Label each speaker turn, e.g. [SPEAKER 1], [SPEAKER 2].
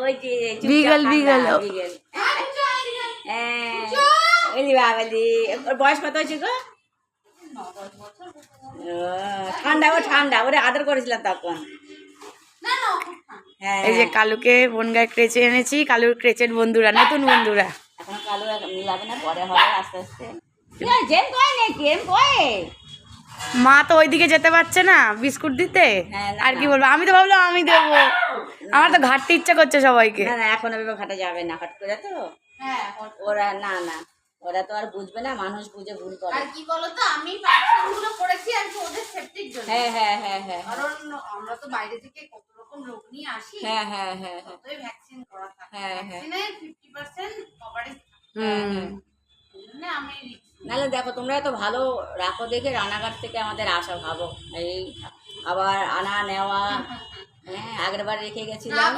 [SPEAKER 1] ওই যে
[SPEAKER 2] Beagle Beagle
[SPEAKER 1] বিগেল। এলি বাবালি, ওর বয়স কত হয়েছে গো? ঠান্ডা, ও ঠান্ডা, ওরে আদর করেছিলাম তখন। হ্যাঁ,
[SPEAKER 2] এই যে কালুকে বনগায় ক্রেচে এনেছি, কালুর ক্রেচের বন্ধুরা, নতুন বন্ধুরা।
[SPEAKER 1] এখন কালো মিলাবে না, পরে হবে আস্তে আস্তে। জেম কয় নেই, জেম কয়।
[SPEAKER 2] মা তো ওইদিকে যেতে পারছে না বিস্কুট দিতে,
[SPEAKER 1] হ্যাঁ, না,
[SPEAKER 2] আর কি
[SPEAKER 1] না।
[SPEAKER 2] বলবো, আমি তো ভাবলাম আমি দেবো, আমার তো ঘাটতে ইচ্ছা করছে সবাইকে।
[SPEAKER 1] না না, এখন ওইভাবে ঘাটা যাবে না, হট করে তো। ওরা না না, ওরা তো আর বুঝবে না, মানুষ বুঝে ভুল করে।
[SPEAKER 3] আর কি বলতো, আমি ভ্যাকসিনগুলো করেছি আর কি ওদের সেফটির জন্য।
[SPEAKER 1] হ্যাঁ হ্যাঁ হ্যাঁ হ্যাঁ
[SPEAKER 3] কারণ আমরা তো বাইরে থেকে কত রকম রোগ নিয়ে আসি।
[SPEAKER 1] হ্যাঁ হ্যাঁ হ্যাঁ হ্যাঁ
[SPEAKER 3] ততই ভ্যাকসিন করা থাকে।
[SPEAKER 1] হ্যাঁ, হ্যাঁ।
[SPEAKER 3] ভ্যাকসিনে 50% কভারেজ
[SPEAKER 2] হুম,
[SPEAKER 3] জন্য আমি রিস্ক।
[SPEAKER 1] নাহলে দেখো, তোমরা এত ভালো রাখো দেখে রানাঘাট থেকে আমাদের আসা, ভাবো এই আবার আনা নেওয়া। হ্যাঁ, আগের বার রেখে গেছিলাম।